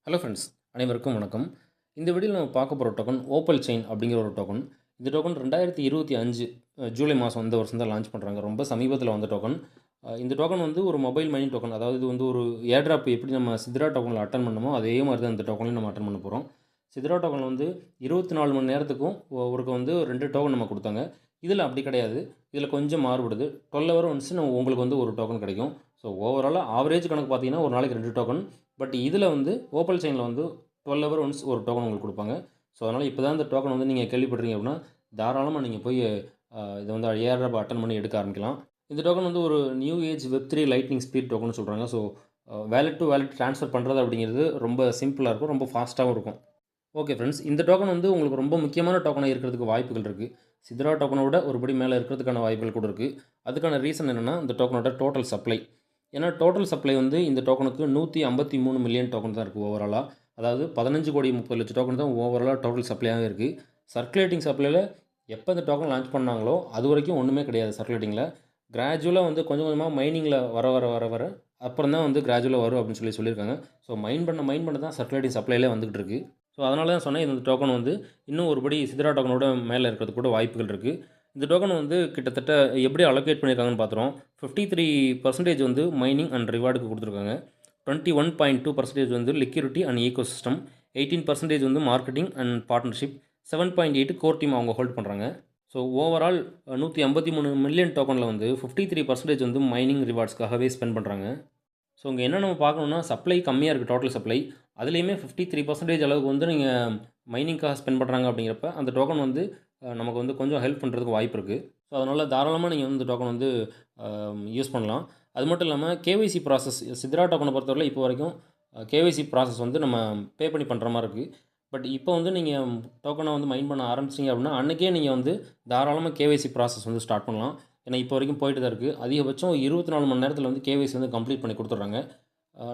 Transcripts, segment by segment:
Hello friends, அனைவருக்கும் வணக்கம். இந்த வீடியோவில் நம்ம பார்க்க போகிற டோக்கன் ஓப்பல் செயின் அப்படிங்கிற ஒரு டோக்கன். இந்த டோக்கன் 2025 ஜூலை மாதம் இந்த வருஷம் தான் லான்ச் பண்ணுறாங்க. ரொம்ப சமீபத்தில் வந்த டோக்கன். இந்த டோக்கன் வந்து ஒரு மொபைல் மைனிங் டோக்கன். அதாவது இது வந்து ஒரு ஏர்ட்ராப் எப்படி நம்ம சித்ரா டோக்கனில் அட்டன் பண்ணமோ அதே மாதிரி தான் இந்த டோக்கனையும் நம்ம அட்டன் பண்ண போகிறோம். சித்ரா டோக்கனில் வந்து 24 மணி நேரத்துக்கும் ஒருக்கு வந்து 2 டோக்கன் நம்ம கொடுத்தாங்க. இதில் அப்படி கிடையாது. இதில் கொஞ்சம் மாறுபடுது. 12 ஹவர் ஒன்ஸ் உங்களுக்கு வந்து ஒரு டோக்கன் கிடைக்கும். ஸோ ஓவராலாக ஆவரேஜ் கணக்கு பார்த்தீங்கன்னா ஒரு நாளைக்கு 2 டோக்கன். பட் இதில் வந்து ஓப்பல் செயினில் வந்து 12 ஹவர் ஒன்ஸ் ஒரு டோக்கன் உங்களுக்கு கொடுப்பாங்க. ஸோ அதனால் இப்போ தான் இந்த டோக்கன் வந்து நீங்கள் கேள்விப்படுறீங்க அப்படின்னா தாராளமாக நீங்கள் போய் இதை வந்து ஏர்ட்ராப் அட்டன் பண்ணி எடுக்க ஆரம்பிக்கலாம். இந்த டோக்கன் வந்து ஒரு நியூ ஏஜ் வெப்3 லைட்னிங் ஸ்பீட் டோக்கன் சொல்கிறாங்க. So wallet to wallet transfer பண்ணுறது அப்படிங்கிறது ரொம்ப சிம்பிளாக இருக்கும், ரொம்ப ஃபாஸ்ட்டாகவும் இருக்கும். ஓகே ஃப்ரெண்ட்ஸ், இந்த டோக்கன் வந்து உங்களுக்கு ரொம்ப முக்கியமான டோக்கனாக இருக்கிறதுக்கு வாய்ப்புகள் இருக்குது. சித்ரா டோக்கனோட ஒருபடி மேலே இருக்கிறதுக்கான வாய்ப்புகள் கூட இருக்குது. அதுக்கான ரீசன் என்னென்னா இந்த டோக்கனோட டோட்டல் சப்ளை. ஏன்னா டோட்டல் சப்ளை வந்து இந்த டோக்கனுக்கு 153 மில்லியன் டோக்கன் தான் இருக்குது ஓவராலாக. அதாவது 15,30,00,000 டோக்கன் தான் ஓவராலாக டோட்டல் சப்ளையாகவே இருக்குது. சர்க்குலேட்டிங் சப்ளையில் எப்போ இந்த டோக்கன் லான்ச் பண்ணாங்களோ அது வரைக்கும் ஒன்றுமே கிடையாது சர்க்குலேட்டிங்கில். கிராஜுவலாக வந்து கொஞ்சம் கொஞ்சமாக மைனிங்கில் வர அப்புறம் தான் வந்து கிராஜுவலாக வரும் அப்படின்னு சொல்லியிருக்காங்க. ஸோ மைன் பண்ண தான் சர்க்குலேட்டிங் சப்ளைலே வந்துகிட்டு இருக்குது. ஸோ அதனால தான் சொன்னேன் இந்த டோக்கன் வந்து இன்னும் ஒருபடி சித்ரா டோக்கனோட மேலே இருக்கிறது கூட வாய்ப்புகள் இருக்குது. இந்த டோக்கன் வந்து கிட்டத்தட்ட எப்படி அலோகேட் பண்ணியிருக்காங்கன்னு பார்த்துறோம். 53% வந்து மைனிங் அண்ட் ரிவார்டுக்கு கொடுத்துருக்காங்க. 21.2% வந்து லிக்யூரிட்டி அண்ட் ஈகோசிஸ்டம், 18% வந்து marketing and partnership, 7.8 core team அவங்க ஹோல்ட் பண்ணுறாங்க. ஸோ ஓவரால் 153 மில்லியன் டோக்கனில் வந்து 53% வந்து மைனிங் ரிவார்ட்ஸ்க்காகவே ஸ்பெண்ட் பண்ணுறாங்க. ஸோ இங்கே என்ன நம்ம பார்க்கணுன்னா சப்ளை கம்மியாக இருக்குது, டோட்டல் சப்ளை. அதுலேயுமே 53% அளவுக்கு வந்து நீங்கள் மைனிங்காக ஸ்பெண்ட் பண்ணுறாங்க அப்படிங்கிறப்ப அந்த டோக்கன் வந்து நமக்கு வந்து கொஞ்சம் ஹெல்ப் பண்ணுறதுக்கு வாய்ப்பு இருக்குது. ஸோ அதனால் தாராளமாக நீங்கள் வந்து இந்த டோக்கன் வந்து யூஸ் பண்ணலாம். அது மட்டும் இல்லாமல் கேஒய்சி ப்ராசஸ் சித்ரா டோக்கனை பொறுத்தவரை இப்போ வரைக்கும் கேஒய்சி ப்ராசஸ் வந்து நம்ம பே பண்ணி பண்ணுற மாதிரி இருக்குது. பட் இப்போ வந்து நீங்கள் டோக்கனை வந்து மைன் பண்ண ஆரம்பிச்சிங்க அப்படின்னா அன்றைக்கே நீங்கள் வந்து தாராளமாக கேஒய்சி ப்ராசஸ் வந்து ஸ்டார்ட் பண்ணலாம். ஏன்னா இப்போ வரைக்கும் போயிட்டு தான் இருக்குது. அதிகபட்சம் 24 மணி நேரத்தில் வந்து கேஒய்சி வந்து கம்ப்ளீட் பண்ணி கொடுத்துட்றாங்க.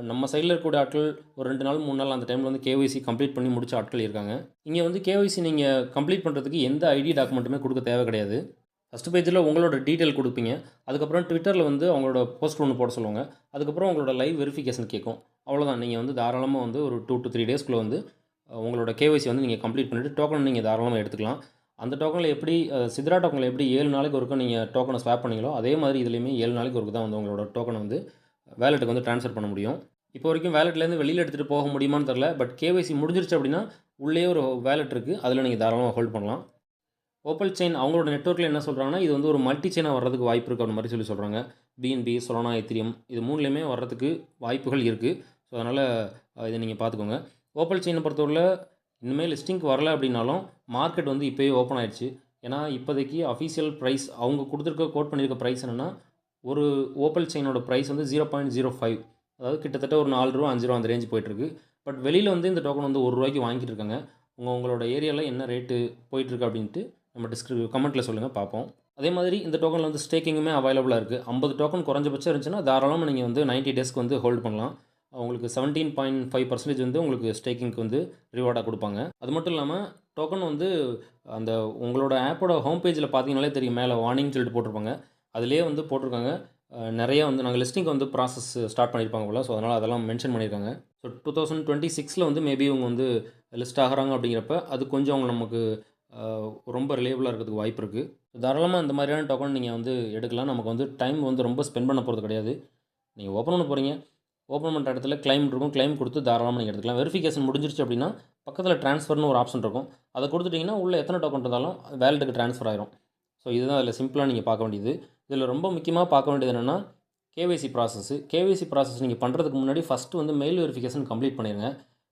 நம்ம சைடில் இருக்கக்கூடிய ஆட்கள் ஒரு 2 நாள் 3 நாள் அந்த டைமில் வந்து கேஒய்சி கம்ப்ளீட் பண்ணி முடிச்ச ஆட்கள் இருக்காங்க. இங்கே வந்து கேஒய்சி நீங்கள் கம்ப்ளீட் பண்ணுறதுக்கு எந்த ஐடி டாக்குமெண்ட்டுமே கொடுக்க தேவை கிடையாது. ஃபஸ்ட்டு பேஜில் உங்களோட டீட்டெயில் கொடுப்பீங்க. அதுக்கப்புறம் ட்விட்டரில் வந்து அவங்களோட போஸ்ட் ஒன்று போட சொல்லுவாங்க. அதுக்கப்புறம் உங்களோட லைவ் வெரிஃபிகேஷன் கேட்கும். அவ்வளோதான். நீங்கள் வந்து தாராளமாக வந்து ஒரு 2 to 3 டேஸ்க்குள்ளே வந்து உங்களோட கேஒய்சி வந்து நீங்கள் கம்ப்ளீட் பண்ணிவிட்டு டோக்கன் நீங்கள் தாராளமாக எடுத்துக்கலாம். அந்த டோக்கனில் எப்படி சித்ரா டோக்கனில் எப்படி 7 நாளைக்கு ஒருக்க நீங்கள் டோக்கனை ஸ்வாப் பண்ணீங்களோ அதே மாதிரி இதுலேயுமே 7 நாளைக்கு ஒருக்கு தான் வந்து உங்களோட டோக்கனை வந்து வேலெட்டுக்கு வந்து ட்ரான்ஸ்ஃபர் பண்ண முடியும். இப்போ வரைக்கும் வேலெட்லேருந்து வெளியில் எடுத்துகிட்டு போக முடியுமான்னு தெரில. பட் கேஒய்சி முடிஞ்சிருச்சு அப்படின்னா உள்ளே ஒரு வேலெட் இருக்குது, அதில் நீங்கள் தாராளமாக ஹோல்ட் பண்ணலாம். ஓப்பல் செயின் அவங்களோட நெட்வொர்க்கில் என்ன சொல்கிறாங்கன்னா இது வந்து ஒரு மல்டி செயினாக வர்றதுக்கு வாய்ப்பு இருக்குது அந்த மாதிரி சொல்கிறாங்க. பிஎன்பி, சொலானா, எத்திரியம் இது 3லேயுமே வர்றதுக்கு வாய்ப்புகள் இருக்குது. ஸோ அதனால் இதை நீங்கள் பார்த்துக்கோங்க. ஓப்பல் செயினை பொறுத்தவரை இனிமேல் லிஸ்டிங்க்கு வரல அப்படின்னாலும் மார்க்கெட் வந்து இப்போயே ஓப்பன் ஆயிடுச்சு. ஏன்னா இப்போதைக்கு அஃபீஷியல் ப்ரைஸ் அவங்க கொடுத்துருக்க கோட் பண்ணியிருக்க ப்ரைஸ் என்னென்னா ஒரு ஓப்பல் செயினோட ப்ரைஸ் வந்து 0.05, அதாவது கிட்டத்தட்ட ஒரு 4 ரூபா 5 ரூபா அந்த ரேஞ்ச் போயிட்டுருக்கு. பட் வெளியில் வந்து இந்த டோக்கன் வந்து 1 ரூபாய்க்கு வாங்கிட்டு இருக்காங்க. உங்களோட ஏரியாவில் என்ன ரேட்டு போயிட்டுருக்கு அப்படின்ட்டு நம்ம கமெண்ட்டில் சொல்லுங்கள், பார்ப்போம். அதே மாதிரி இந்த டோக்கனில் வந்து ஸ்டேக்கிங்குமே அவைலபிளாக இருக்குது. 50 டோக்கன் குறைஞ்சபட்சம் இருந்துச்சுன்னா தாராளமாக நீங்கள் வந்து 90 டேஸ்க்கு வந்து ஹோல்ட் பண்ணலாம். உங்களுக்கு 17.5% வந்து உங்களுக்கு ஸ்டேக்கிங்க்கு வந்து ரிவார்டாக கொடுப்பாங்க. அது மட்டும் இல்லாமல் டோக்கன் வந்து அந்த உங்களோட ஆப்போட ஹோம் பேஜில் பார்த்தீங்கனாலே தெரியும், மேலே வார்னிங் சொல்லிட்டு போட்டிருப்பாங்க. அதிலே வந்து போட்டிருக்காங்க நிறைய வந்து நாங்கள் லிஸ்டிங் வந்து ப்ராசஸ் ஸ்டார்ட் பண்ணியிருப்பாங்க போல். ஸோ அதனால் அதெல்லாம் மென்ஷன் பண்ணியிருக்காங்க. ஸோ 2026 வந்து மேபி இவங்க வந்து லிஸ்ட் ஆகிறாங்க அப்படிங்கிறப்ப அது கொஞ்சம் அவங்க நமக்கு ரொம்ப ரிலேபிளாக இருக்கிறதுக்கு வாய்ப்பு இருக்குது. தாராளமாக இந்த மாதிரியான டோக்கன் நீங்கள் வந்து எடுக்கலாம். நமக்கு வந்து டைம் வந்து ரொம்ப ஸ்பெண்ட் பண்ண போகிறது கிடையாது. நீங்கள் ஓப்பன் பண்ண போகிறீங்க, ஓப்பன் பண்ணுற இடத்துல கிளைம் இருக்கும், கிளைம் கொடுத்து தாராளமாக நீங்கள் எடுத்துக்கலாம். வெரிஃபிகேஷன் முடிஞ்சிருச்சு அப்படின்னா பக்கத்தில் ட்ரான்ஸ்ஃபர்னு ஒரு ஆப்ஷன் இருக்கும். அதை கொடுத்துட்டிங்கன்னா உள்ளே எத்தனை டோக்கன் இருந்தாலும் வேலெட்டுக்கு ட்ரான்ஸ்ஃபர் ஆயிரும். ஸோ இதுதான் அதில் சிம்பிளாக நீங்கள் பார்க்க வேண்டியது. இதில் ரொம்ப முக்கியமாக பார்க்க வேண்டியது என்னென்னா கேஒய்சி ப்ராசஸ். கேஒய்சி ப்ராசஸ் நீங்கள் பண்ணுறதுக்கு முன்னாடி ஃபஸ்ட்டு வந்து மெயில் வெரிஃபிகேஷன் கம்ப்ளீட் பண்ணிடுங்க.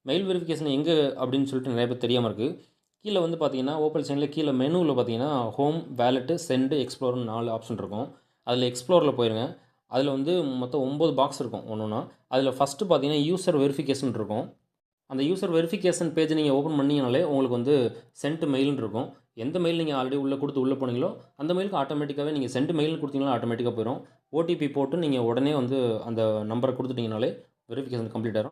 மெயில் வெரிஃபிகேஷன் எங்கே அப்படின்னு சொல்லிட்டு நிறைய பேர் தெரியாமல் இருக்குது. கீழே வந்து பார்த்தீங்கன்னா ஓப்பல் செயினில் கீழே மெனுவில் பார்த்தீங்கன்னா ஹோம், வேலெட்டு, சென்டு, எக்ஸ்ப்ளோர்னு 4 ஆப்ஷன் இருக்கும். அதில் எக்ஸ்ப்ளோரில் போயிருங்க. அதில் வந்து மொத்தம் 9 பாக்ஸ் இருக்கும் ஒன்றுனா. அதில் ஃபஸ்ட்டு பார்த்தீங்கன்னா யூசர் வெரிஃபிகேஷன் இருக்கும். அந்த யூசர் வெரிஃபிகேஷன் பேஜ் நீங்கள் ஓப்பன் பண்ணிங்கனாலே உங்களுக்கு வந்து சென்ட் மெயில்னு இருக்கும். எந்த மெயில் நீங்கள் ஆல்ரெடி உள்ளே போனீங்களோ அந்த மெயிலுக்கு ஆட்டோமேட்டிக்காகவே நீங்கள் சென்ட் மெயில்னு கொடுத்தீங்கன்னா ஆட்டோமேட்டிக்காக போயிடும். ஓடிபி போட்டு நீங்கள் உடனே வந்து அந்த நம்பரை கொடுத்துட்டிங்கனாலே வெரிஃபிகேஷன் கம்ப்ளீட் ஆகிடும்.